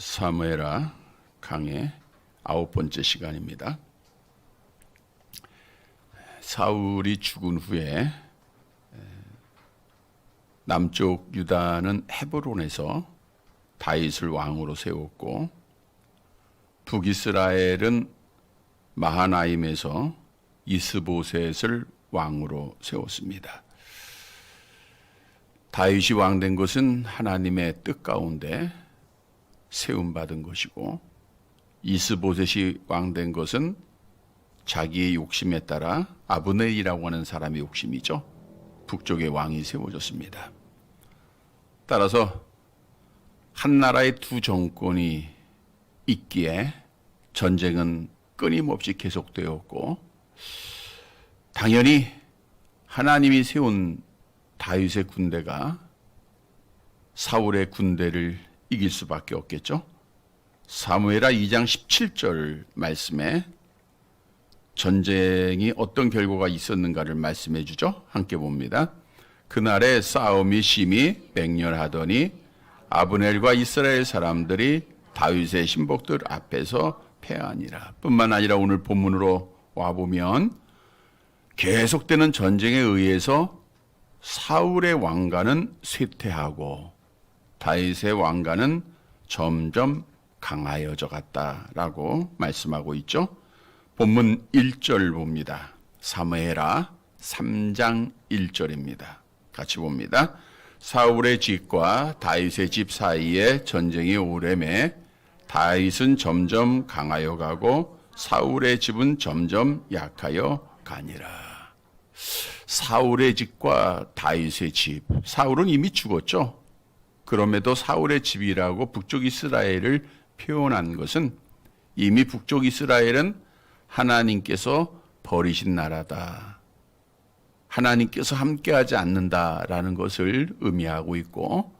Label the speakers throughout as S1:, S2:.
S1: 사무엘하 강의 9번째 시간입니다. 사울이 죽은 후에 남쪽 유다는 헤브론에서 다윗을 왕으로 세웠고, 북이스라엘은 마하나임에서 이스보셋을 왕으로 세웠습니다. 다윗이 왕된 것은 하나님의 뜻 가운데 세움받은 것이고, 이스보셋이 왕된 것은 자기의 욕심에 따라 아브넬이라고 하는 사람의 욕심이죠. 북쪽의 왕이 세워졌습니다. 따라서 한 나라의 두 정권이 있기에 전쟁은 끊임없이 계속되었고, 당연히 하나님이 세운 다윗의 군대가 사울의 군대를 이길 수밖에 없겠죠. 사무엘하 2장 17절 말씀에 전쟁이 어떤 결과가 있었는가를 말씀해 주죠. 함께 봅니다. 그날에 싸움이 심히 맹렬하더니 아브넬과 이스라엘 사람들이 다윗의 신복들 앞에서 패하니라. 뿐만 아니라 오늘 본문으로 와보면 계속되는 전쟁에 의해서 사울의 왕가는 쇠퇴하고 다윗의 왕가는 점점 강하여져 갔다라고 말씀하고 있죠. 본문 1절 봅니다. 사무엘하 3장 1절입니다. 같이 봅니다. 사울의 집과 다윗의 집 사이에 전쟁이 오래매 다윗은 점점 강하여 가고 사울의 집은 점점 약하여 가니라. 사울의 집과 다윗의 집. 사울은 이미 죽었죠. 그럼에도 사울의 집이라고 북쪽 이스라엘을 표현한 것은 이미 북쪽 이스라엘은 하나님께서 버리신 나라다. 하나님께서 함께하지 않는다라는 것을 의미하고 있고,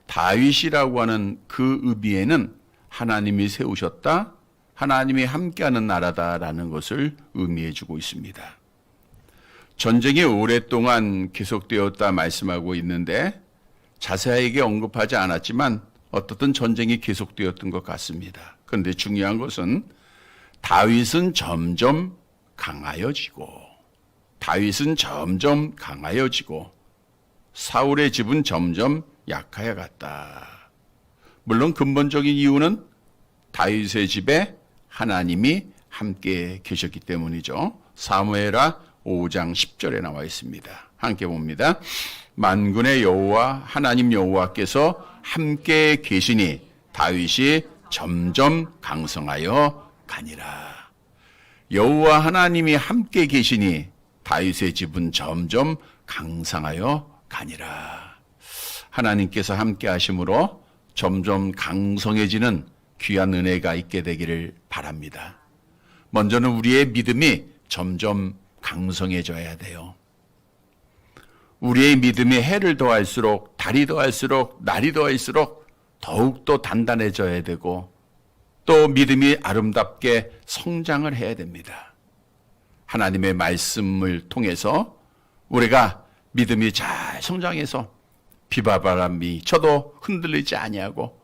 S1: 다윗이라고 하는 그 의미에는 하나님이 세우셨다, 하나님이 함께하는 나라다라는 것을 의미해주고 있습니다. 전쟁이 오랫동안 계속되었다 말씀하고 있는데 자세하게 언급하지 않았지만 어떻든 전쟁이 계속되었던 것 같습니다. 그런데 중요한 것은 다윗은 점점 강하여지고 사울의 집은 점점 약하여 갔다. 물론 근본적인 이유는 다윗의 집에 하나님이 함께 계셨기 때문이죠. 사무엘하 5장 10절에 나와 있습니다. 함께 봅니다. 만군의 여호와 하나님 여호와께서 함께 계시니 다윗이 점점 강성하여 가니라. 여호와 하나님이 함께 계시니 다윗의 집은 점점 강성하여 가니라. 하나님께서 함께 하심으로 점점 강성해지는 귀한 은혜가 있게 되기를 바랍니다. 먼저는 우리의 믿음이 점점 강성해져야 돼요. 우리의 믿음이 해를 더할수록, 달이 더할수록, 날이 더할수록 더욱더 단단해져야 되고, 또 믿음이 아름답게 성장을 해야 됩니다. 하나님의 말씀을 통해서 우리가 믿음이 잘 성장해서 비바람이 쳐도 흔들리지 아니하고,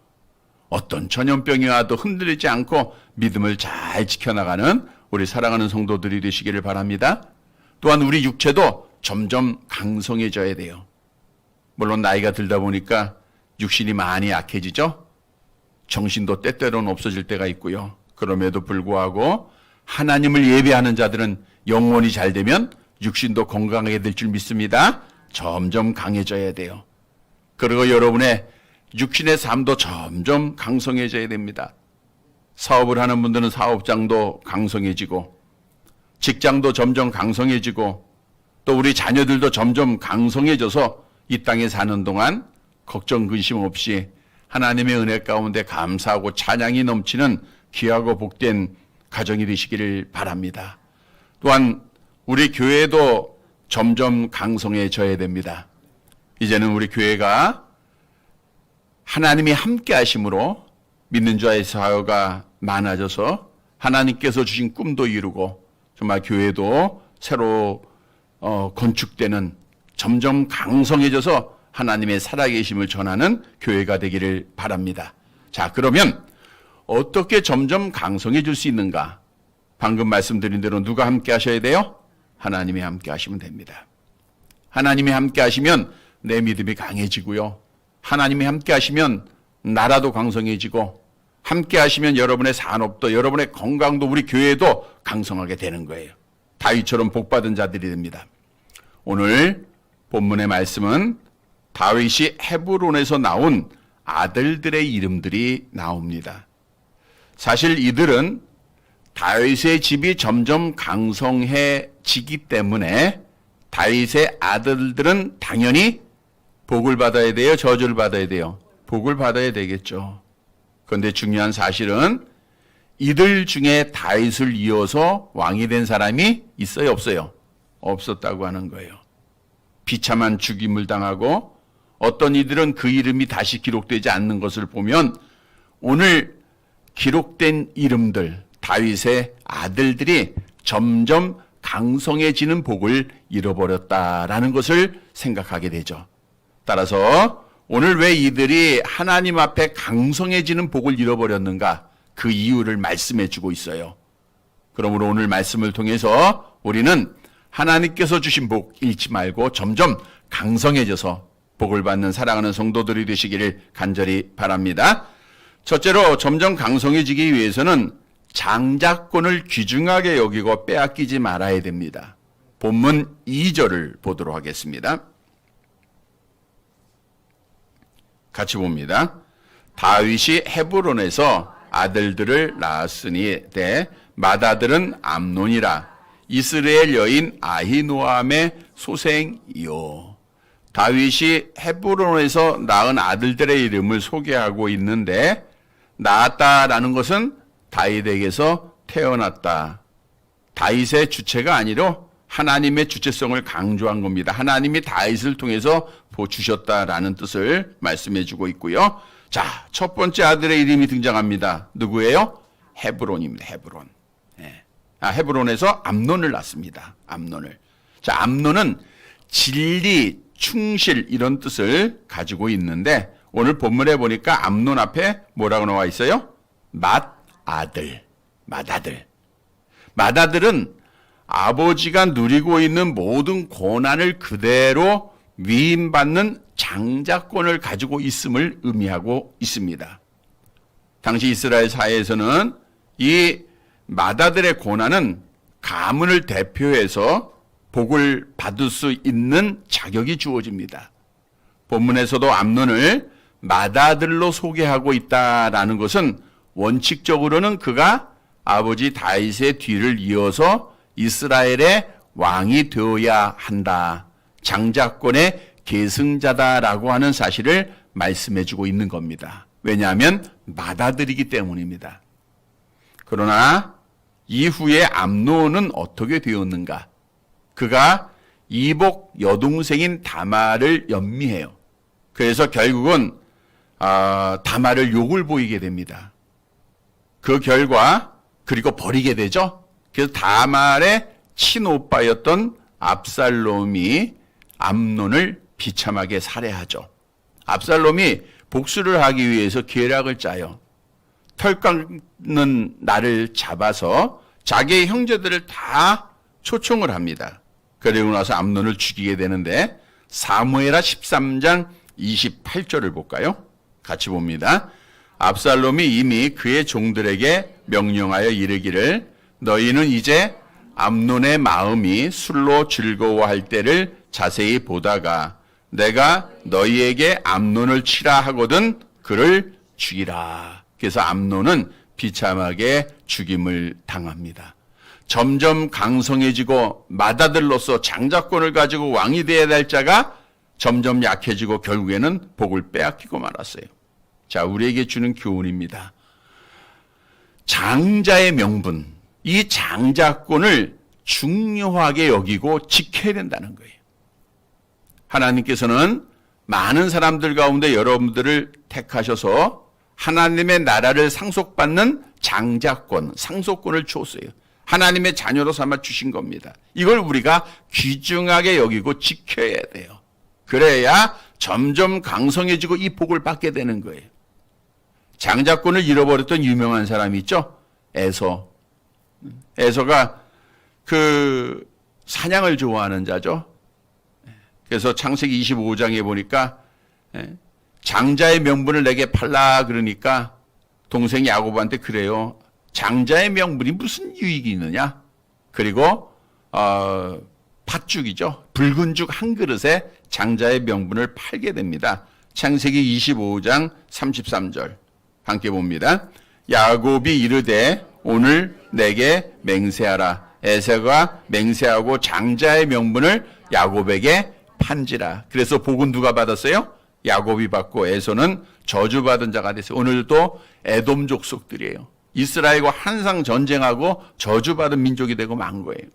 S1: 어떤 전염병이 와도 흔들리지 않고 믿음을 잘 지켜나가는 우리 사랑하는 성도들이 되시기를 바랍니다. 또한 우리 육체도 점점 강성해져야 돼요. 물론 나이가 들다 보니까 육신이 많이 약해지죠. 정신도 때때로는 없어질 때가 있고요. 그럼에도 불구하고 하나님을 예배하는 자들은 영혼이 잘 되면 육신도 건강하게 될 줄 믿습니다. 점점 강해져야 돼요. 그리고 여러분의 육신의 삶도 점점 강성해져야 됩니다. 사업을 하는 분들은 사업장도 강성해지고, 직장도 점점 강성해지고, 또 우리 자녀들도 점점 강성해져서 이 땅에 사는 동안 걱정 근심 없이 하나님의 은혜 가운데 감사하고 찬양이 넘치는 귀하고 복된 가정이 되시기를 바랍니다. 또한 우리 교회도 점점 강성해져야 됩니다. 이제는 우리 교회가 하나님이 함께 하심으로 믿는 자의 사회가 많아져서 하나님께서 주신 꿈도 이루고, 정말 교회도 새로 건축되는, 점점 강성해져서 하나님의 살아계심을 전하는 교회가 되기를 바랍니다. 자, 그러면 어떻게 점점 강성해질 수 있는가? 방금 말씀드린 대로 누가 함께 하셔야 돼요? 하나님이 함께 하시면 됩니다. 하나님이 함께 하시면 내 믿음이 강해지고요. 하나님이 함께 하시면 나라도 강성해지고, 함께 하시면 여러분의 산업도, 여러분의 건강도, 우리 교회도 강성하게 되는 거예요. 다윗처럼 복받은 자들이 됩니다. 오늘 본문의 말씀은 다윗이 헤브론에서 나온 아들들의 이름들이 나옵니다. 사실 이들은 다윗의 집이 점점 강성해지기 때문에 다윗의 아들들은 당연히 복을 받아야 돼요? 저주를 받아야 돼요? 복을 받아야 되겠죠. 그런데 중요한 사실은 이들 중에 다윗을 이어서 왕이 된 사람이 있어요? 없어요? 없었다고 하는 거예요. 비참한 죽임을 당하고 어떤 이들은 그 이름이 다시 기록되지 않는 것을 보면 오늘 기록된 이름들, 다윗의 아들들이 점점 강성해지는 복을 잃어버렸다라는 것을 생각하게 되죠. 따라서 오늘 왜 이들이 하나님 앞에 강성해지는 복을 잃어버렸는가? 그 이유를 말씀해 주고 있어요. 그러므로 오늘 말씀을 통해서 우리는 하나님께서 주신 복 잃지 말고 점점 강성해져서 복을 받는 사랑하는 성도들이 되시기를 간절히 바랍니다. 첫째로 점점 강성해지기 위해서는 장자권을 귀중하게 여기고 빼앗기지 말아야 됩니다. 본문 2절을 보도록 하겠습니다. 같이 봅니다. 다윗이 헤브론에서 아들들을 낳았으니 때 맏아들은 암논이라 이스라엘 여인 아히노암의 소생이요. 다윗이 헤브론에서 낳은 아들들의 이름을 소개하고 있는데, 낳았다라는 것은 다윗에게서 태어났다. 다윗의 주체가 아니로 하나님의 주체성을 강조한 겁니다. 하나님이 다윗을 통해서 보주셨다라는 뜻을 말씀해 주고 있고요. 자, 첫 번째 아들의 이름이 등장합니다. 누구예요? 헤브론입니다. 헤브론. 헤브론에서 암논을 낳습니다. 암논을. 자, 암논은 진리, 충실 이런 뜻을 가지고 있는데 오늘 본문에 보니까 암논 앞에 뭐라고 나와 있어요? 맏아들. 맏아들은 아버지가 누리고 있는 모든 고난을 그대로 위임받는 장자권을 가지고 있음을 의미하고 있습니다. 당시 이스라엘 사회에서는 이 맏아들의 고난은 가문을 대표해서 복을 받을 수 있는 자격이 주어집니다. 본문에서도 암논을 맏아들로 소개하고 있다라는 것은 원칙적으로는 그가 아버지 다윗의 뒤를 이어서 이스라엘의 왕이 되어야 한다. 장자권의 계승자다라고 하는 사실을 말씀해주고 있는 겁니다. 왜냐하면 맏아들이기 때문입니다. 그러나 이후에 암논은 어떻게 되었는가? 그가 이복 여동생인 다말을 연미해요. 그래서 결국은 다말을 욕을 보이게 됩니다. 그 결과 그리고 버리게 되죠. 그래서 다말의 친오빠였던 압살롬이 암논을 비참하게 살해하죠. 압살롬이 복수를 하기 위해서 계략을 짜요. 털 깎는 날을 잡아서 자기의 형제들을 다 초청을 합니다. 그리고 나서 암논을 죽이게 되는데 사무엘하 13장 28절을 볼까요? 같이 봅니다. 압살롬이 이미 그의 종들에게 명령하여 이르기를 너희는 이제 암논의 마음이 술로 즐거워할 때를 자세히 보다가 내가 너희에게 암논을 치라 하거든 그를 죽이라. 그래서 암논은 비참하게 죽임을 당합니다. 점점 강성해지고 맏아들로서 장자권을 가지고 왕이 되어야 될 자가 점점 약해지고 결국에는 복을 빼앗기고 말았어요. 자, 우리에게 주는 교훈입니다. 장자의 명분, 이 장자권을 중요하게 여기고 지켜야 된다는 거예요. 하나님께서는 많은 사람들 가운데 여러분들을 택하셔서 하나님의 나라를 상속받는 장자권, 상속권을 주었어요. 하나님의 자녀로 삼아 주신 겁니다. 이걸 우리가 귀중하게 여기고 지켜야 돼요. 그래야 점점 강성해지고 이 복을 받게 되는 거예요. 장자권을 잃어버렸던 유명한 사람이 있죠. 에서. 에서가 그 사냥을 좋아하는 자죠. 그래서 창세기 25장에 보니까 장자의 명분을 내게 팔라 그러니까 동생 야곱한테 그래요. 장자의 명분이 무슨 유익이 있느냐? 그리고 팥죽이죠. 붉은 죽 한 그릇에 장자의 명분을 팔게 됩니다. 창세기 25장 33절 함께 봅니다. 야곱이 이르되 오늘 내게 맹세하라. 에서가 맹세하고 장자의 명분을 야곱에게 판지라. 그래서 복은 누가 받았어요? 야곱이 받고 에서는 저주받은 자가 됐어요. 오늘도 에돔 족속들이에요. 이스라엘과 항상 전쟁하고 저주받은 민족이 되고 만 거예요.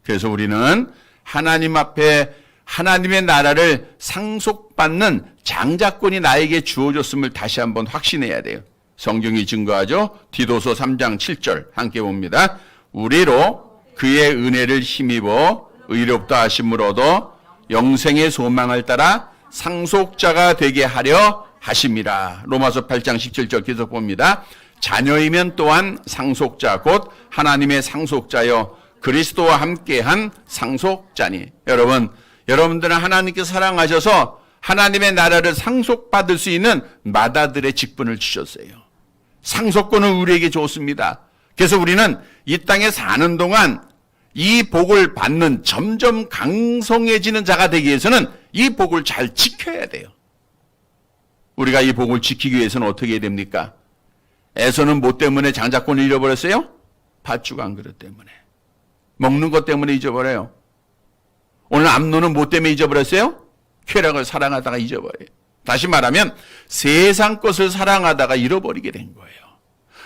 S1: 그래서 우리는 하나님 앞에 하나님의 나라를 상속받는 장자권이 나에게 주어졌음을 다시 한번 확신해야 돼요. 성경이 증거하죠. 디도서 3장 7절 함께 봅니다. 우리로 그의 은혜를 힘입어 의롭다 하심을 얻어 영생의 소망을 따라 상속자가 되게 하려 하심이라. 로마서 8장 17절 계속 봅니다. 자녀이면 또한 상속자 곧 하나님의 상속자여 그리스도와 함께한 상속자니. 여러분들은 하나님께서 사랑하셔서 하나님의 나라를 상속받을 수 있는 마다들의 직분을 주셨어요. 상속권은 우리에게 줬습니다. 그래서 우리는 이 땅에 사는 동안 이 복을 받는 점점 강성해지는 자가 되기 위해서는 이 복을 잘 지켜야 돼요. 우리가 이 복을 지키기 위해서는 어떻게 해야 됩니까? 에서는 뭐 때문에 장자권을 잃어버렸어요? 팥죽 한 그릇 때문에. 먹는 것 때문에 잊어버려요. 오늘 암논은 뭐 때문에 잊어버렸어요? 쾌락을 사랑하다가 잊어버려요. 다시 말하면 세상 것을 사랑하다가 잃어버리게 된 거예요.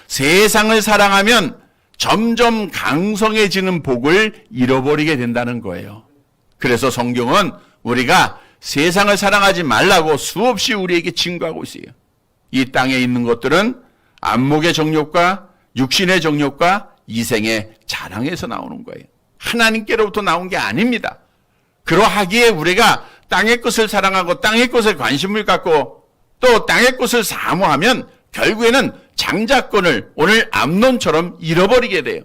S1: 세상을 사랑하면 점점 강성해지는 복을 잃어버리게 된다는 거예요. 그래서 성경은 우리가 세상을 사랑하지 말라고 수없이 우리에게 징조하고 있어요. 이 땅에 있는 것들은 안목의 정욕과 육신의 정욕과 이생의 자랑에서 나오는 거예요. 하나님께로부터 나온 게 아닙니다. 그러하기에 우리가 땅의 것을 사랑하고 땅의 것에 관심을 갖고 또 땅의 것을 사모하면 결국에는 장자권을 오늘 암논처럼 잃어버리게 돼요.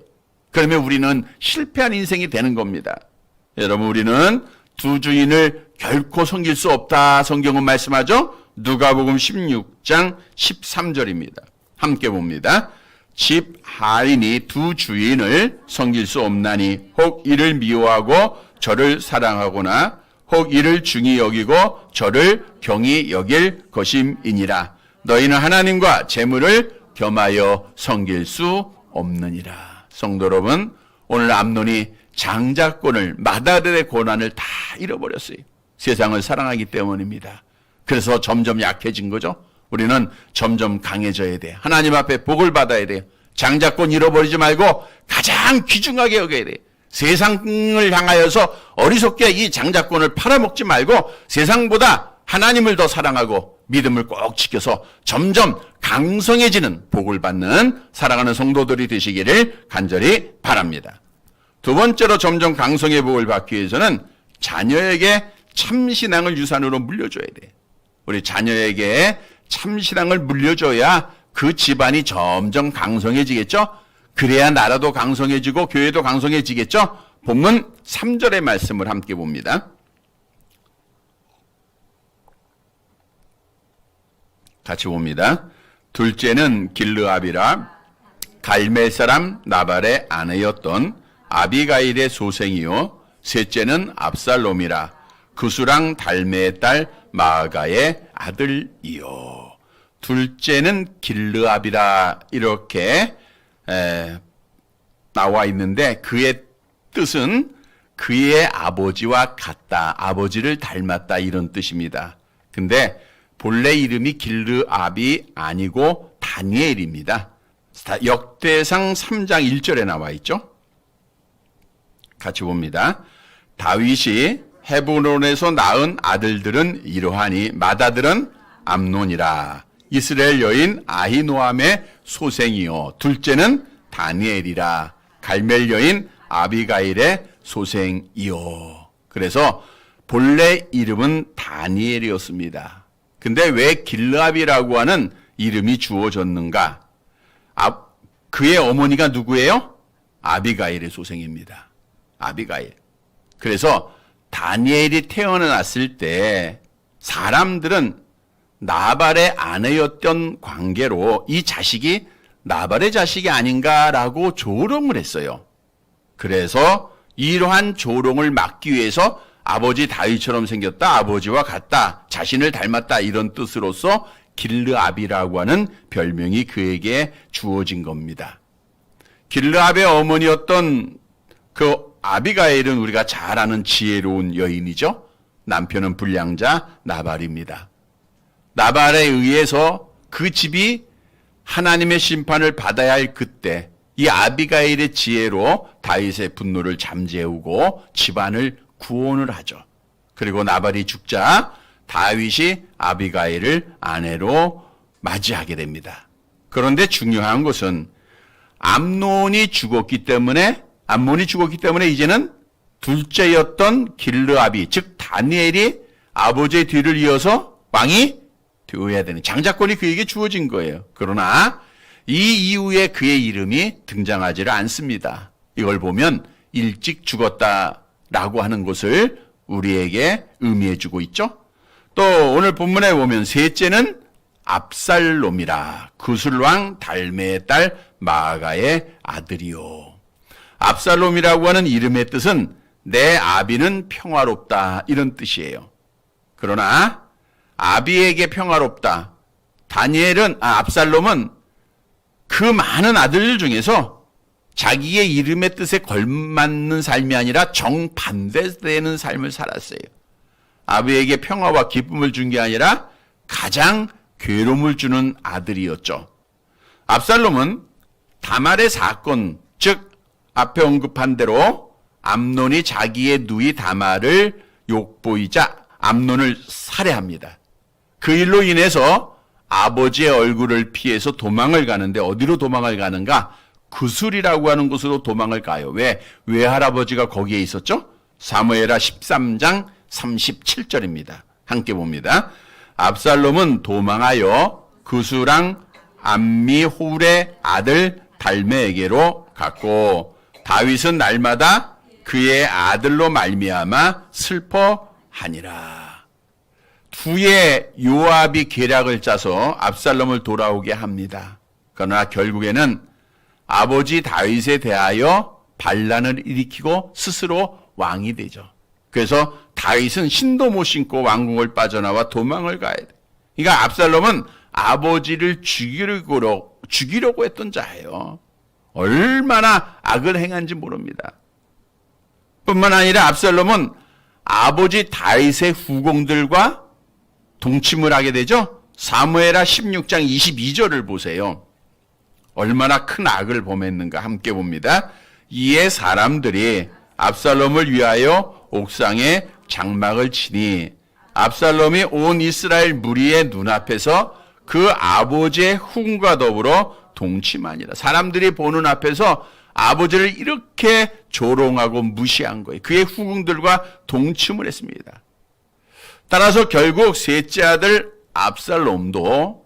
S1: 그러면 우리는 실패한 인생이 되는 겁니다. 여러분, 우리는 두 주인을 결코 섬길 수 없다. 성경은 말씀하죠. 누가복음 16장 13절입니다. 함께 봅니다. 집 하인이 두 주인을 섬길 수 없나니 혹 이를 미워하고 저를 사랑하거나 혹 이를 중히 여기고 저를 경히 여길 것임이니라. 너희는 하나님과 재물을 겸하여 섬길 수 없느니라. 성도 여러분, 오늘 암논이 장자권을 마다들의 고난을 다 잃어버렸어요. 세상을 사랑하기 때문입니다. 그래서 점점 약해진 거죠. 우리는 점점 강해져야 돼. 하나님 앞에 복을 받아야 돼요. 장자권 잃어버리지 말고 가장 귀중하게 여겨야 돼요. 세상을 향하여서 어리석게 이 장자권을 팔아먹지 말고 세상보다 하나님을 더 사랑하고 믿음을 꼭 지켜서 점점 강성해지는 복을 받는 사랑하는 성도들이 되시기를 간절히 바랍니다. 두 번째로 점점 강성의 복을 받기 위해서는 자녀에게 참신앙을 유산으로 물려줘야 돼요. 우리 자녀에게 참신앙을 물려줘야 그 집안이 점점 강성해지겠죠? 그래야 나라도 강성해지고 교회도 강성해지겠죠? 본문 3절의 말씀을 함께 봅니다. 같이 봅니다. 둘째는 길르압이라 갈멜 사람 나발의 아내였던 아비가일의 소생이요 셋째는 압살롬이라 그수랑 달메의 딸 마아가의 아들이요. 둘째는 길르압이라 이렇게 나와 있는데 그의 뜻은 그의 아버지와 같다, 아버지를 닮았다 이런 뜻입니다. 근데 본래 이름이 길르압이 아니고 다니엘입니다. 역대상 3장 1절에 나와 있죠. 같이 봅니다. 다윗이 헤브론에서 낳은 아들들은 이러하니 맏아들은 암논이라 이스라엘 여인 아히노암의 소생이요 둘째는 다니엘이라 갈멜 여인 아비가일의 소생이요. 그래서 본래 이름은 다니엘이었습니다. 근데 왜 길르압이라고 하는 이름이 주어졌는가? 그의 어머니가 누구예요? 아비가일의 소생입니다. 아비가일. 그래서 다니엘이 태어났을 때 사람들은 나발의 아내였던 관계로 이 자식이 나발의 자식이 아닌가라고 조롱을 했어요. 그래서 이러한 조롱을 막기 위해서 아버지 다윗처럼 생겼다, 아버지와 같다, 자신을 닮았다 이런 뜻으로서 길르압이라고 하는 별명이 그에게 주어진 겁니다. 길르압의 어머니였던 그 아비가일은 우리가 잘 아는 지혜로운 여인이죠. 남편은 불량자 나발입니다. 나발에 의해서 그 집이 하나님의 심판을 받아야 할 그때 이 아비가일의 지혜로 다윗의 분노를 잠재우고 집안을 구원을 하죠. 그리고 나발이 죽자 다윗이 아비가일을 아내로 맞이하게 됩니다. 그런데 중요한 것은 암논이 죽었기 때문에 이제는 둘째였던 길르압이 즉 다니엘이 아버지의 뒤를 이어서 왕이 되어야 되는 장자권이 그에게 주어진 거예요. 그러나 이 이후에 그의 이름이 등장하지를 않습니다. 이걸 보면 일찍 죽었다라고 하는 것을 우리에게 의미해 주고 있죠. 또 오늘 본문에 보면 셋째는 압살롬이라 구술왕 달메의 딸 마아가의 아들이요. 압살롬이라고 하는 이름의 뜻은 내 아비는 평화롭다 이런 뜻이에요. 그러나 아비에게 평화롭다. 압살롬은 그 많은 아들 중에서 자기의 이름의 뜻에 걸맞는 삶이 아니라 정반대되는 삶을 살았어요. 아비에게 평화와 기쁨을 준 게 아니라 가장 괴로움을 주는 아들이었죠. 압살롬은 다말의 사건, 즉 앞에 언급한 대로 암논이 자기의 누이 다말을 욕보이자 암논을 살해합니다. 그 일로 인해서 아버지의 얼굴을 피해서 도망을 가는데 어디로 도망을 가는가? 구술이라고 하는 곳으로 도망을 가요. 왜? 외할아버지가 거기에 있었죠? 사무엘하 13장 37절입니다. 함께 봅니다. 압살롬은 도망하여 구술왕 암미홀의 아들 달메에게로 갔고 다윗은 날마다 그의 아들로 말미암아 슬퍼하니라. 후에 요압이 계략을 짜서 압살롬을 돌아오게 합니다. 그러나 결국에는 아버지 다윗에 대하여 반란을 일으키고 스스로 왕이 되죠. 그래서 다윗은 신도 못 신고 왕궁을 빠져나와 도망을 가야 돼. 그러니까 압살롬은 아버지를 죽이려고 했던 자예요. 얼마나 악을 행한지 모릅니다. 뿐만 아니라 압살롬은 아버지 다윗의 후궁들과 동침을 하게 되죠. 사무엘하 16장 22절을 보세요. 얼마나 큰 악을 범했는가 함께 봅니다. 이에 사람들이 압살롬을 위하여 옥상에 장막을 치니 압살롬이 온 이스라엘 무리의 눈앞에서 그 아버지의 후궁과 더불어 동침하니라. 사람들이 보는 앞에서 아버지를 이렇게 조롱하고 무시한 거예요. 그의 후궁들과 동침을 했습니다. 따라서 결국 셋째 아들 압살롬도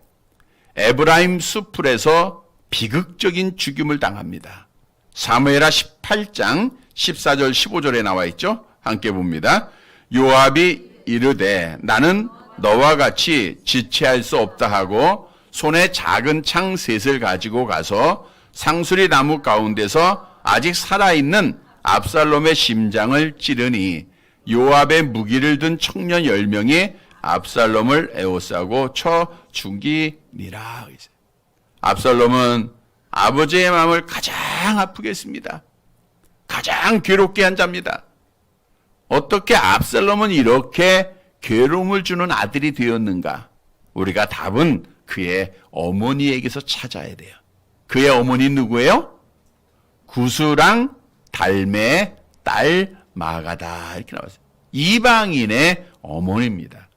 S1: 에브라임 수풀에서 비극적인 죽임을 당합니다. 사무엘하 18장 14절 15절에 나와 있죠. 함께 봅니다. 요압이 이르되 나는 너와 같이 지체할 수 없다 하고 손에 작은 창 셋을 가지고 가서 상수리 나무 가운데서 아직 살아있는 압살롬의 심장을 찌르니 요압의 무기를 든 청년 10명이 압살롬을 에워싸고 쳐 죽이니라. 압살롬은 아버지의 마음을 가장 아프게 했습니다. 가장 괴롭게 한 자입니다. 어떻게 압살롬은 이렇게 괴로움을 주는 아들이 되었는가? 우리가 답은 그의 어머니에게서 찾아야 돼요. 그의 어머니 누구예요? 구스랑 달메의 딸 마가다 이렇게 나왔어요. 이방인의 어머니입니다.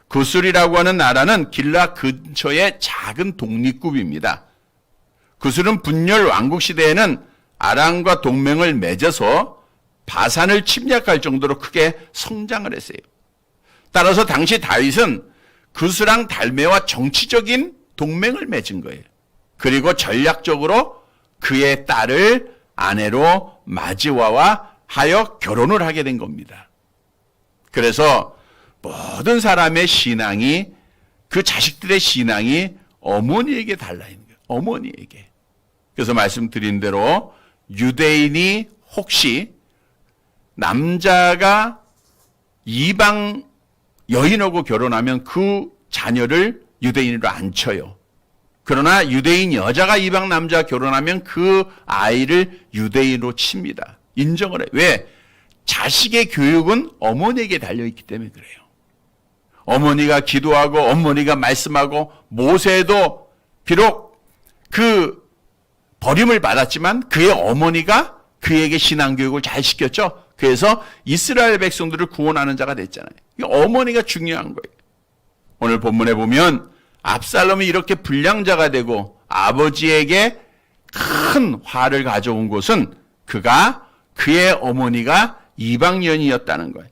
S1: 구술이라고 하는 나라는 길라 근처의 작은 독립국입니다. 구술은 분열 왕국 시대에는 아람과 동맹을 맺어서 바산을 침략할 정도로 크게 성장을 했어요. 따라서 당시 다윗은 구스랑 달메와 정치적인 동맹을 맺은 거예요. 그리고 전략적으로 그의 딸을 아내로 맞이와 하여 결혼을 하게 된 겁니다. 그래서 모든 사람의 신앙이, 그 자식들의 신앙이 어머니에게 달라 있는 거예요. 어머니에게. 그래서 말씀드린 대로 유대인이 혹시 남자가 이방 여인하고 결혼하면 그 자녀를 유대인으로 안 쳐요. 그러나 유대인 여자가 이방 남자와 결혼하면 그 아이를 유대인으로 칩니다. 인정을 해요. 왜? 자식의 교육은 어머니에게 달려있기 때문에 그래요. 어머니가 기도하고 어머니가 말씀하고 모세도 비록 그 버림을 받았지만 그의 어머니가 그에게 신앙교육을 잘 시켰죠. 그래서 이스라엘 백성들을 구원하는 자가 됐잖아요. 어머니가 중요한 거예요. 오늘 본문에 보면 압살롬이 이렇게 불량자가 되고 아버지에게 큰 화를 가져온 것은 그의 어머니가 이방인이었다는 거예요.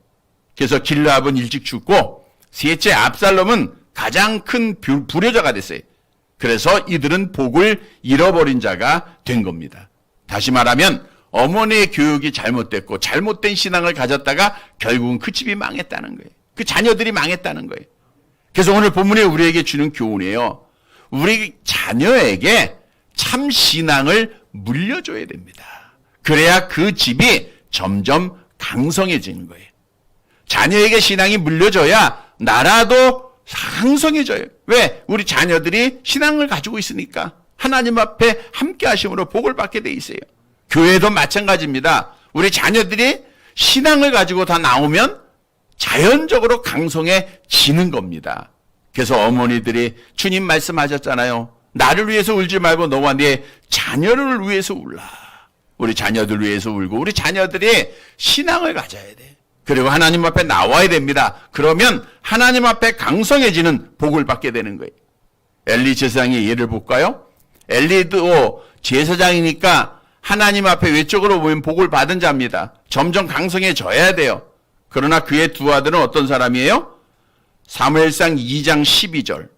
S1: 그래서 길르압은 일찍 죽고 셋째 압살롬은 가장 큰 불효자가 됐어요. 그래서 이들은 복을 잃어버린 자가 된 겁니다. 다시 말하면 어머니의 교육이 잘못됐고 잘못된 신앙을 가졌다가 결국은 그 집이 망했다는 거예요. 그 자녀들이 망했다는 거예요. 그래서 오늘 본문에 우리에게 주는 교훈이에요. 우리 자녀에게 참 신앙을 물려줘야 됩니다. 그래야 그 집이 점점 강성해지는 거예요. 자녀에게 신앙이 물려줘야 나라도 강성해져요. 왜? 우리 자녀들이 신앙을 가지고 있으니까 하나님 앞에 함께 하심으로 복을 받게 돼 있어요. 교회도 마찬가지입니다. 우리 자녀들이 신앙을 가지고 다 나오면 자연적으로 강성해지는 겁니다. 그래서 어머니들이 주님 말씀하셨잖아요. 나를 위해서 울지 말고 너와 네 자녀를 위해서 울라. 우리 자녀들 위해서 울고 우리 자녀들이 신앙을 가져야 돼. 그리고 하나님 앞에 나와야 됩니다. 그러면 하나님 앞에 강성해지는 복을 받게 되는 거예요. 엘리 제사장의 예를 볼까요? 엘리도 제사장이니까 하나님 앞에 외적으로 보면 복을 받은 자입니다. 점점 강성해져야 돼요. 그러나 그의 두 아들은 어떤 사람이에요? 사무엘상 2장 12절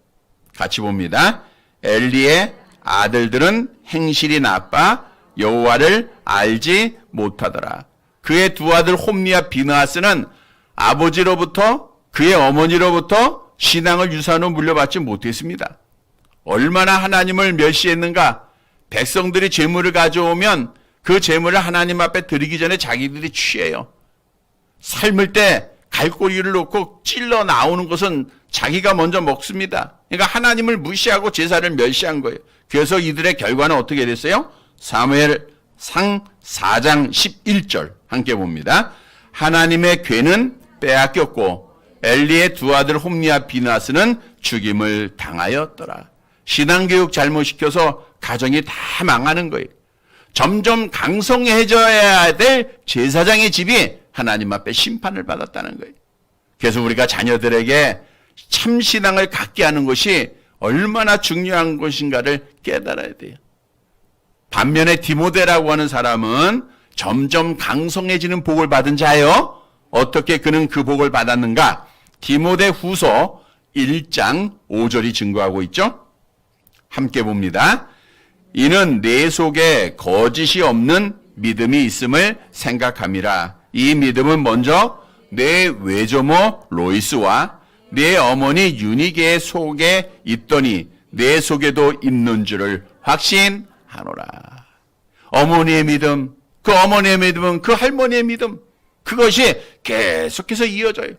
S1: 같이 봅니다. 엘리의 아들들은 행실이 나빠 여호와를 알지 못하더라. 그의 두 아들 홈리와 비느하스는 아버지로부터 그의 어머니로부터 신앙을 유산으로 물려받지 못했습니다. 얼마나 하나님을 멸시했는가. 백성들이 재물을 가져오면 그 재물을 하나님 앞에 드리기 전에 자기들이 취해요. 삶을 때 갈고리를 놓고 찔러 나오는 것은 자기가 먼저 먹습니다. 그러니까 하나님을 무시하고 제사를 멸시한 거예요. 그래서 이들의 결과는 어떻게 됐어요? 사무엘상 4장 11절 함께 봅니다. 하나님의 궤는 빼앗겼고 엘리의 두 아들 홈리와 비느하스는 죽임을 당하였더라. 신앙교육 잘못시켜서 가정이 다 망하는 거예요. 점점 강성해져야 될 제사장의 집이 하나님 앞에 심판을 받았다는 거예요. 그래서 우리가 자녀들에게 참 신앙을 갖게 하는 것이 얼마나 중요한 것인가를 깨달아야 돼요. 반면에 디모데라고 하는 사람은 점점 강성해지는 복을 받은 자예요. 어떻게 그는 그 복을 받았는가? 디모데 후서 1장 5절이 증거하고 있죠. 함께 봅니다. 이는 내 속에 거짓이 없는 믿음이 있음을 생각함이라. 이 믿음은 먼저 내 외조모 로이스와 내 어머니 유니게의 속에 있더니 내 속에도 있는 줄을 확신하노라. 어머니의 믿음, 그 어머니의 믿음은 그 할머니의 믿음, 그것이 계속해서 이어져요.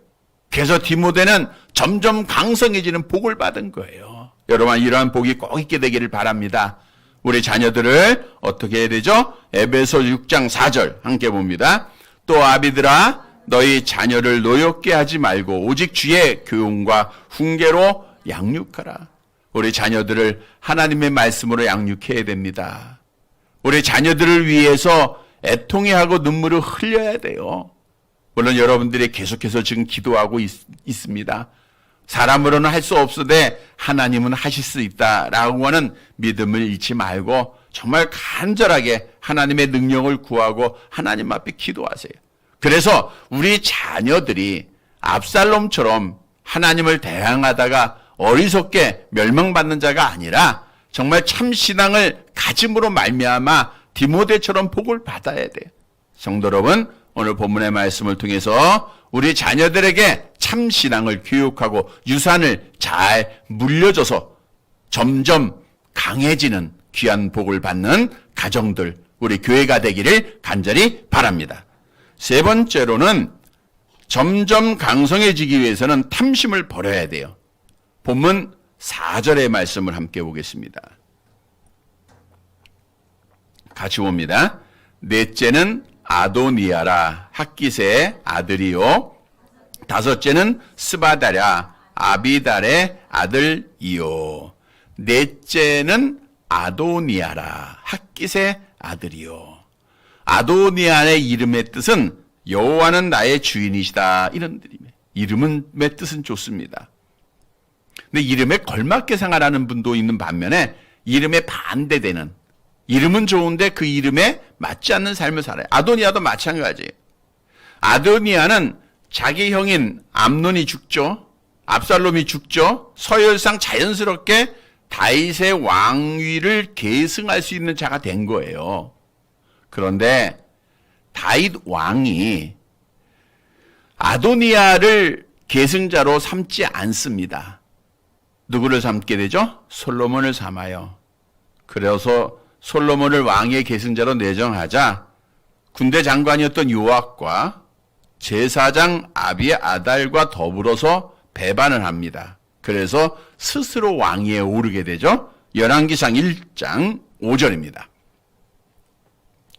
S1: 그래서 디모데는 점점 강성해지는 복을 받은 거예요. 여러분, 이러한 복이 꼭 있게 되기를 바랍니다. 우리 자녀들을 어떻게 해야 되죠? 에베소 6장 4절 함께 봅니다. 또 아비들아 너희 자녀를 노엽게 하지 말고 오직 주의 교훈과 훈계로 양육하라. 우리 자녀들을 하나님의 말씀으로 양육해야 됩니다. 우리 자녀들을 위해서 애통해하고 눈물을 흘려야 돼요. 물론 여러분들이 계속해서 지금 기도하고 있습니다. 사람으로는 할 수 없으되 하나님은 하실 수 있다라고 하는 믿음을 잃지 말고 정말 간절하게 하나님의 능력을 구하고 하나님 앞에 기도하세요. 그래서 우리 자녀들이 압살롬처럼 하나님을 대항하다가 어리석게 멸망받는 자가 아니라 정말 참 신앙을 가짐으로 말미암아 디모데처럼 복을 받아야 돼요. 성도 여러분, 오늘 본문의 말씀을 통해서 우리 자녀들에게 참 신앙을 교육하고 유산을 잘 물려줘서 점점 강해지는 귀한 복을 받는 가정들, 우리 교회가 되기를 간절히 바랍니다. 세 번째로는 점점 강성해지기 위해서는 탐심을 버려야 돼요. 본문 4절의 말씀을 함께 보겠습니다. 같이 봅니다. 넷째는 아도니아라 핫깃의 아들이요, 다섯째는 스바다랴 아비달의 아들이요, 넷째는 아도니아라 핫깃의 아들이요. 아도니아의 이름의 뜻은 여호와는 나의 주인이시다, 이런 이름의 뜻은 좋습니다. 근데 이름에 걸맞게 생활하는 분도 있는 반면에 이름에 반대되는, 이름은 좋은데 그 이름에 맞지 않는 삶을 살아요. 아도니아도 마찬가지예요. 아도니아는 자기 형인 암논이 죽죠. 압살롬이 죽죠. 서열상 자연스럽게 다윗의 왕위를 계승할 수 있는 자가 된 거예요. 그런데 다윗 왕이 아도니아를 계승자로 삼지 않습니다. 누구를 삼게 되죠? 솔로몬을 삼아요. 그래서 솔로몬을 왕의 계승자로 내정하자 군대 장관이었던 요압과 제사장 아비아달과 더불어서 배반을 합니다. 그래서 스스로 왕위에 오르게 되죠. 열왕기상 1장 5절입니다.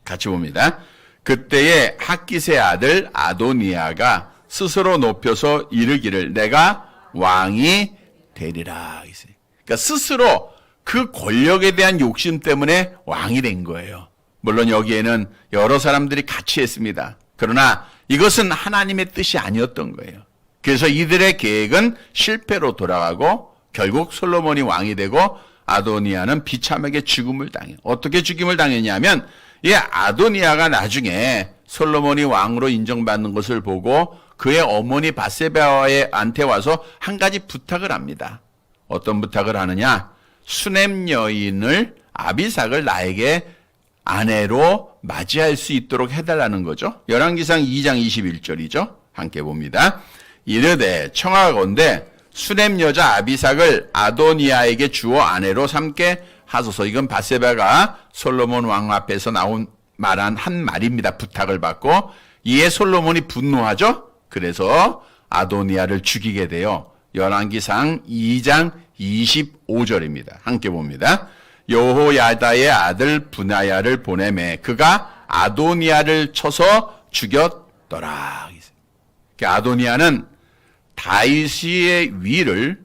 S1: 같이 봅니다. 그때에 핫깃의 아들 아도니아가 스스로 높여서 이르기를 내가 왕이 되리라. 그러니까 스스로 그 권력에 대한 욕심 때문에 왕이 된 거예요. 물론 여기에는 여러 사람들이 같이 했습니다. 그러나 이것은 하나님의 뜻이 아니었던 거예요. 그래서 이들의 계획은 실패로 돌아가고 결국 솔로몬이 왕이 되고 아도니아는 비참하게 죽음을 당해요. 어떻게 죽임을 당했냐면 이 아도니아가 나중에 솔로몬이 왕으로 인정받는 것을 보고 그의 어머니 밧세바한테 와서 한 가지 부탁을 합니다. 어떤 부탁을 하느냐? 수넴 여인을 아비삭을 나에게 아내로 맞이할 수 있도록 해달라는 거죠. 열왕기상 2장 21절이죠. 함께 봅니다. 이르되 청하건대 수넴 여자 아비삭을 아도니아에게 주어 아내로 삼게 하소서. 이건 밧세바가 솔로몬 왕 앞에서 말한 한 말입니다. 부탁을 받고 이에 솔로몬이 분노하죠. 그래서 아도니아를 죽이게 돼요. 열왕기상 2장 25절입니다. 함께 봅니다. 여호야다의 아들 분하야를 보내매 그가 아도니아를 쳐서 죽였더라. 아도니아는 다윗의 위를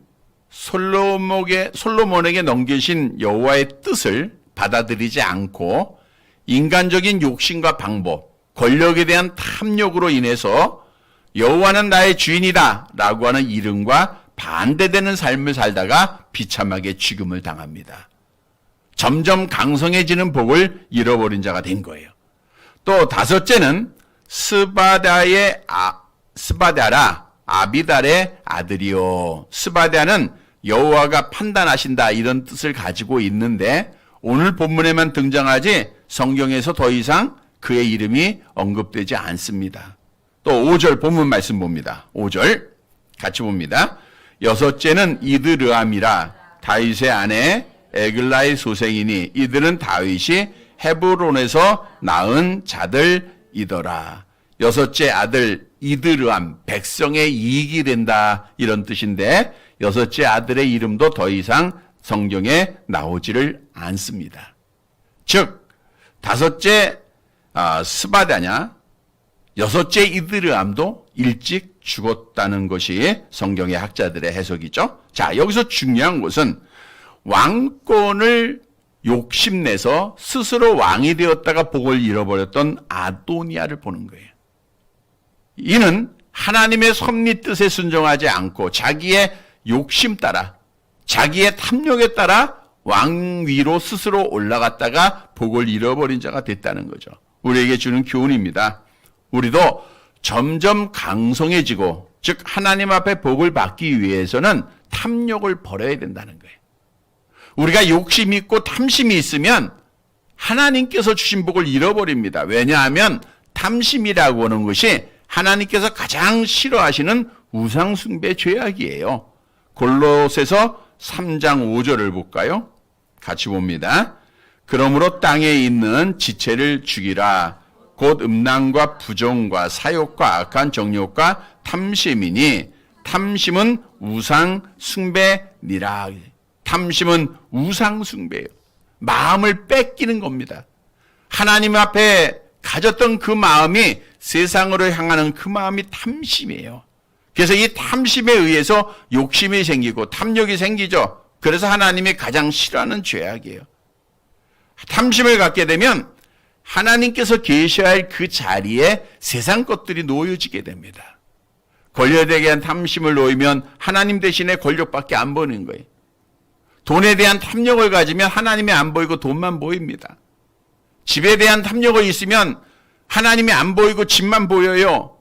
S1: 솔로몬에게 넘기신 여호와의 뜻을 받아들이지 않고 인간적인 욕심과 방법, 권력에 대한 탐욕으로 인해서 여호와는 나의 주인이다 라고 하는 이름과 반대되는 삶을 살다가 비참하게 죽음을 당합니다. 점점 강성해지는 복을 잃어버린 자가 된 거예요. 또 다섯째는 스바다라 아비달의 아들이요. 스바다는 여호와가 판단하신다 이런 뜻을 가지고 있는데 오늘 본문에만 등장하지 성경에서 더 이상 그의 이름이 언급되지 않습니다. 또 5절 본문 말씀 봅니다. 5절 같이 봅니다. 여섯째는 이드르암이라 다윗의 아내 에글라의 소생이니 이들은 다윗이 헤브론에서 낳은 자들이더라. 여섯째 아들 이드르암, 백성의 이익이 된다 이런 뜻인데 여섯째 아들의 이름도 더 이상 성경에 나오지를 않습니다. 즉 다섯째 스바다냐 여섯째 이드르암도 일찍 죽었다는 것이 성경의 학자들의 해석이죠. 자, 여기서 중요한 것은 왕권을 욕심내서 스스로 왕이 되었다가 복을 잃어버렸던 아도니아를 보는 거예요. 이는 하나님의 섭리 뜻에 순종하지 않고 자기의 욕심 따라 자기의 탐욕에 따라 왕위로 스스로 올라갔다가 복을 잃어버린 자가 됐다는 거죠. 우리에게 주는 교훈입니다. 우리도 점점 강성해지고 즉 하나님 앞에 복을 받기 위해서는 탐욕을 버려야 된다는 거예요. 우리가 욕심이 있고 탐심이 있으면 하나님께서 주신 복을 잃어버립니다. 왜냐하면 탐심이라고 하는 것이 하나님께서 가장 싫어하시는 우상숭배 죄악이에요. 골로새서 3장 5절을 볼까요? 같이 봅니다. 그러므로 땅에 있는 지체를 죽이라. 곧 음란과 부정과 사욕과 악한 정욕과 탐심이니 탐심은 우상숭배니라. 탐심은 우상숭배예요. 마음을 뺏기는 겁니다. 하나님 앞에 가졌던 그 마음이 세상으로 향하는 그 마음이 탐심이에요. 그래서 이 탐심에 의해서 욕심이 생기고 탐욕이 생기죠. 그래서 하나님이 가장 싫어하는 죄악이에요. 탐심을 갖게 되면 하나님께서 계셔야 할 그 자리에 세상 것들이 놓여지게 됩니다. 권력에 대한 탐심을 놓이면 하나님 대신에 권력밖에 안 보이는 거예요. 돈에 대한 탐욕을 가지면 하나님이 안 보이고 돈만 보입니다. 집에 대한 탐욕이 있으면 하나님이 안 보이고 집만 보여요.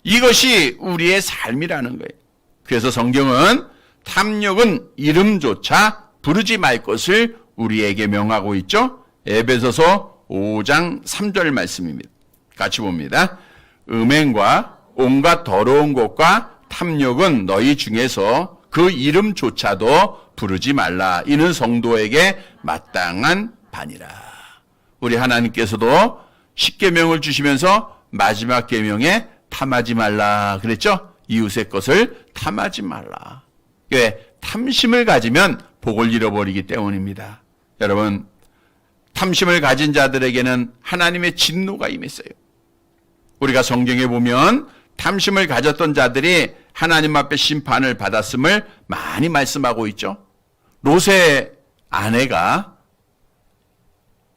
S1: 이것이 우리의 삶이라는 거예요. 그래서 성경은 탐욕은 이름조차 부르지 말 것을 우리에게 명하고 있죠. 에베소서 5장 3절 말씀입니다. 같이 봅니다. 음행과 온갖 더러운 것과 탐욕은 너희 중에서 그 이름조차도 부르지 말라. 이는 성도에게 마땅한 바니라. 우리 하나님께서도 십계명을 주시면서 마지막 계명에 탐하지 말라 그랬죠? 이웃의 것을 탐하지 말라. 왜? 탐심을 가지면 복을 잃어버리기 때문입니다. 여러분, 탐심을 가진 자들에게는 하나님의 진노가 임했어요. 우리가 성경에 보면 탐심을 가졌던 자들이 하나님 앞에 심판을 받았음을 많이 말씀하고 있죠. 롯의 아내가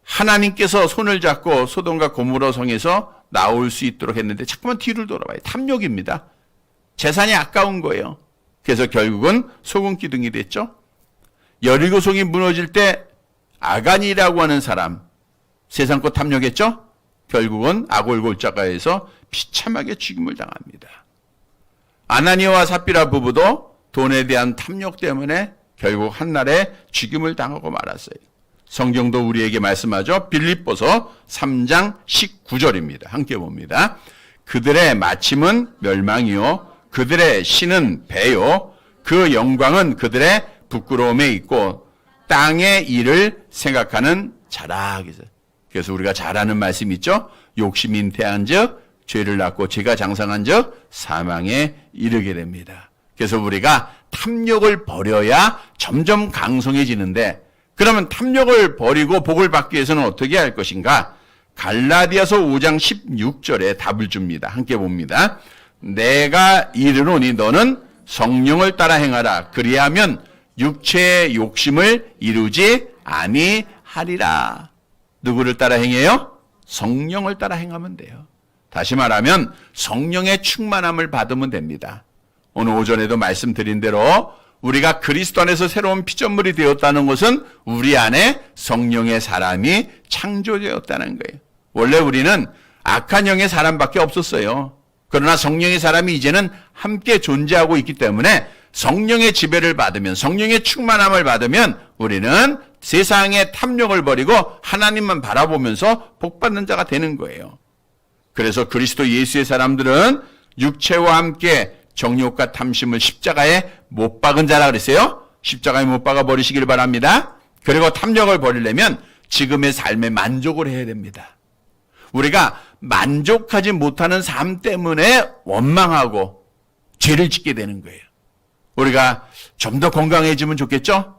S1: 하나님께서 손을 잡고 소돔과 고모라 성에서 나올 수 있도록 했는데 자꾸만 뒤를 돌아봐요. 탐욕입니다. 재산이 아까운 거예요. 그래서 결국은 소금 기둥이 됐죠. 여리고성이 무너질 때 아간이라고 하는 사람, 세상 것 탐욕했죠. 결국은 아골골자가에서 비참하게 죽임을 당합니다. 아나니아와 삽비라 부부도 돈에 대한 탐욕 때문에 결국 한날에 죽임을 당하고 말았어요. 성경도 우리에게 말씀하죠. 빌립보서 3장 19절입니다. 함께 봅니다. 그들의 마침은 멸망이요 그들의 신은 배요 그 영광은 그들의 부끄러움에 있고 땅의 일을 생각하는 자라. 그래서 우리가 잘 아는 말씀 있죠. 욕심이 잉태한 즉 죄를 낳고 죄가 장성한 즉 사망에 이르게 됩니다. 그래서 우리가 탐욕을 버려야 점점 강성해지는데, 그러면 탐욕을 버리고 복을 받기 위해서는 어떻게 할 것인가? 갈라디아서 5장 16절에 답을 줍니다. 함께 봅니다. 내가 이르노니 너는 성령을 따라 행하라. 그리하면 육체의 욕심을 이루지 아니하리라. 누구를 따라 행해요? 성령을 따라 행하면 돼요. 다시 말하면 성령의 충만함을 받으면 됩니다. 오늘 오전에도 말씀드린 대로 우리가 그리스도 안에서 새로운 피조물이 되었다는 것은 우리 안에 성령의 사람이 창조되었다는 거예요. 원래 우리는 악한 영의 사람밖에 없었어요. 그러나 성령의 사람이 이제는 함께 존재하고 있기 때문에 성령의 지배를 받으면, 성령의 충만함을 받으면 우리는 세상의 탐욕을 버리고 하나님만 바라보면서 복받는 자가 되는 거예요. 그래서 그리스도 예수의 사람들은 육체와 함께 정욕과 탐심을 십자가에 못 박은 자라 그랬어요. 십자가에 못 박아 버리시길 바랍니다. 그리고 탐욕을 버리려면 지금의 삶에 만족을 해야 됩니다. 우리가 만족하지 못하는 삶 때문에 원망하고 죄를 짓게 되는 거예요. 우리가 좀 더 건강해지면 좋겠죠?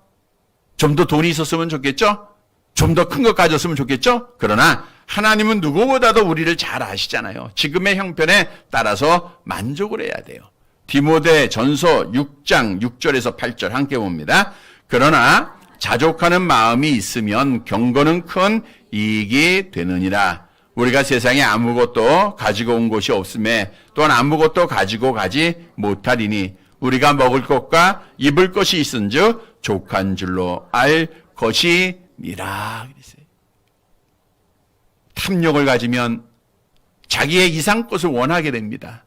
S1: 좀 더 돈이 있었으면 좋겠죠? 좀 더 큰 것 가졌으면 좋겠죠? 그러나 하나님은 누구보다도 우리를 잘 아시잖아요. 지금의 형편에 따라서 만족을 해야 돼요. 디모데 전서 6장 6절에서 8절 함께 봅니다. 그러나 자족하는 마음이 있으면 경건은 큰 이익이 되느니라. 우리가 세상에 아무것도 가지고 온 것이 없음에 또한 아무것도 가지고 가지 못하리니 우리가 먹을 것과 입을 것이 있은즉 족한 줄로 알 것이니라. 탐욕을 가지면 자기의 이상 것을 원하게 됩니다.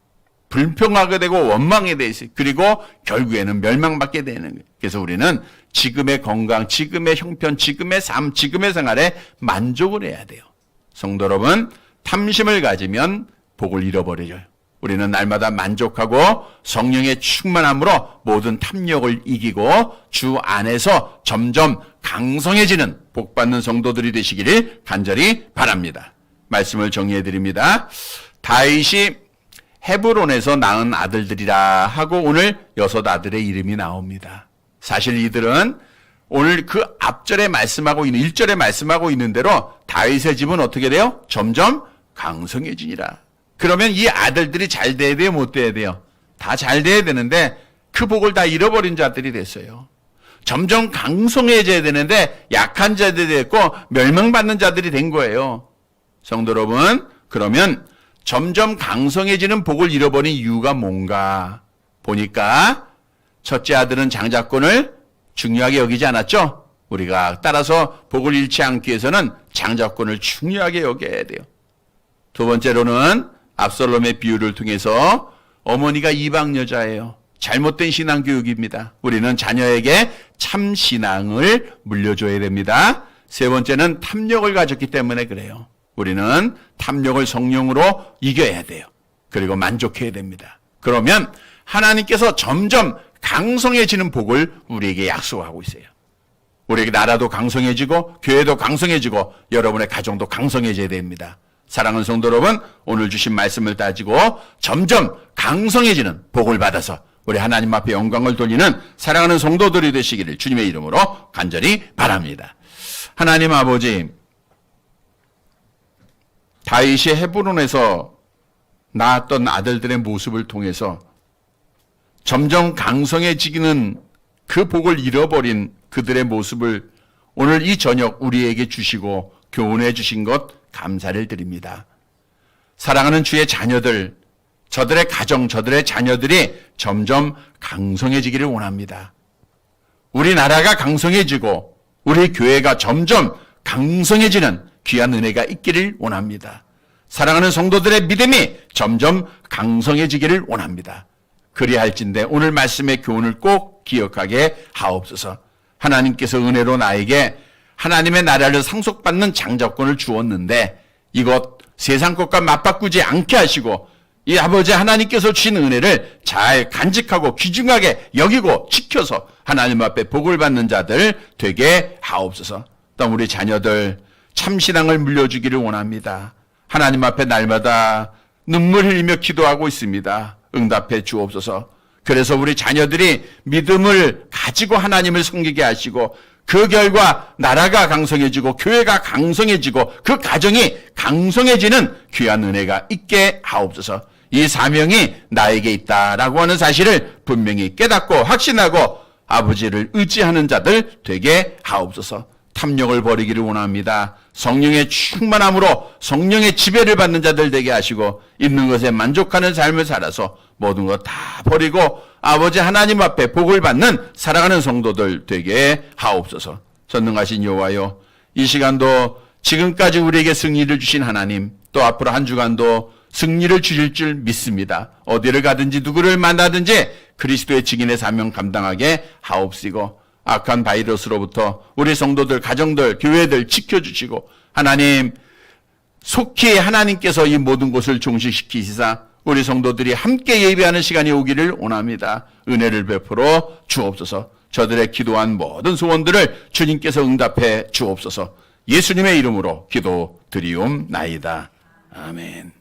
S1: 불평하게 되고 원망에 대해서 그리고 결국에는 멸망받게 되는 거예요. 그래서 우리는 지금의 건강, 지금의 형편, 지금의 삶, 지금의 생활에 만족을 해야 돼요. 성도 여러분, 탐심을 가지면 복을 잃어버려요. 우리는 날마다 만족하고 성령의 충만함으로 모든 탐욕을 이기고 주 안에서 점점 강성해지는 복받는 성도들이 되시기를 간절히 바랍니다. 말씀을 정리해 드립니다. 다윗이 헤브론에서 낳은 아들들이라 하고 오늘 6 아들의 이름이 나옵니다. 사실 이들은 오늘 그 앞절에 말씀하고 있는 1절에 말씀하고 있는 대로 다윗의 집은 어떻게 돼요? 점점 강성해지니라. 그러면 이 아들들이 잘 돼야 돼요? 못 돼야 돼요? 다 잘 돼야 되는데 그 복을 다 잃어버린 자들이 됐어요. 점점 강성해져야 되는데 약한 자들이 됐고 멸망받는 자들이 된 거예요. 성도 여러분, 그러면 점점 강성해지는 복을 잃어버린 이유가 뭔가 보니까 첫째 아들은 장자권을 중요하게 여기지 않았죠? 우리가 따라서 복을 잃지 않기 위해서는 장자권을 중요하게 여겨야 돼요. 두 번째로는 압살롬의 비유를 통해서 어머니가 이방 여자예요. 잘못된 신앙 교육입니다. 우리는 자녀에게 참 신앙을 물려줘야 됩니다. 세 번째는 탐욕을 가졌기 때문에 그래요. 우리는 탐욕을 성령으로 이겨야 돼요. 그리고 만족해야 됩니다. 그러면 하나님께서 점점 강성해지는 복을 우리에게 약속하고 있어요. 우리에게 나라도 강성해지고 교회도 강성해지고 여러분의 가정도 강성해져야 됩니다. 사랑하는 성도 여러분, 오늘 주신 말씀을 따지고 점점 강성해지는 복을 받아서 우리 하나님 앞에 영광을 돌리는 사랑하는 성도들이 되시기를 주님의 이름으로 간절히 바랍니다. 하나님 아버지, 다윗이 헤브론에서 낳았던 아들들의 모습을 통해서 점점 강성해지기는 그 복을 잃어버린 그들의 모습을 오늘 이 저녁 우리에게 주시고 교훈해 주신 것 감사를 드립니다. 사랑하는 주의 자녀들, 저들의 가정, 저들의 자녀들이 점점 강성해지기를 원합니다. 우리나라가 강성해지고 우리 교회가 점점 강성해지는 귀한 은혜가 있기를 원합니다. 사랑하는 성도들의 믿음이 점점 강성해지기를 원합니다. 그리할진대 오늘 말씀의 교훈을 꼭 기억하게 하옵소서. 하나님께서 은혜로 나에게 하나님의 나라를 상속받는 장자권을 주었는데 이것 세상 것과 맞바꾸지 않게 하시고 이 아버지 하나님께서 주신 은혜를 잘 간직하고 귀중하게 여기고 지켜서 하나님 앞에 복을 받는 자들 되게 하옵소서. 또 우리 자녀들 참신앙을 물려주기를 원합니다. 하나님 앞에 날마다 눈물 흘리며 기도하고 있습니다. 응답해 주옵소서. 그래서 우리 자녀들이 믿음을 가지고 하나님을 섬기게 하시고 그 결과 나라가 강성해지고 교회가 강성해지고 그 가정이 강성해지는 귀한 은혜가 있게 하옵소서. 이 사명이 나에게 있다라고 하는 사실을 분명히 깨닫고 확신하고 아버지를 의지하는 자들 되게 하옵소서. 탐욕을 버리기를 원합니다. 성령의 충만함으로 성령의 지배를 받는 자들 되게 하시고 있는 것에 만족하는 삶을 살아서 모든 것 다 버리고 아버지 하나님 앞에 복을 받는 사랑하는 성도들 되게 하옵소서. 전능하신 여호와여, 이 시간도 지금까지 우리에게 승리를 주신 하나님, 또 앞으로 한 주간도 승리를 주실 줄 믿습니다. 어디를 가든지 누구를 만나든지 그리스도의 증인의 사명 감당하게 하옵시고 악한 바이러스로부터 우리 성도들, 가정들, 교회들 지켜주시고 하나님 속히 하나님께서 이 모든 것을 종식시키시사 우리 성도들이 함께 예배하는 시간이 오기를 원합니다. 은혜를 베풀어 주옵소서. 저들의 기도한 모든 소원들을 주님께서 응답해 주옵소서. 예수님의 이름으로 기도드리옵나이다. 아멘.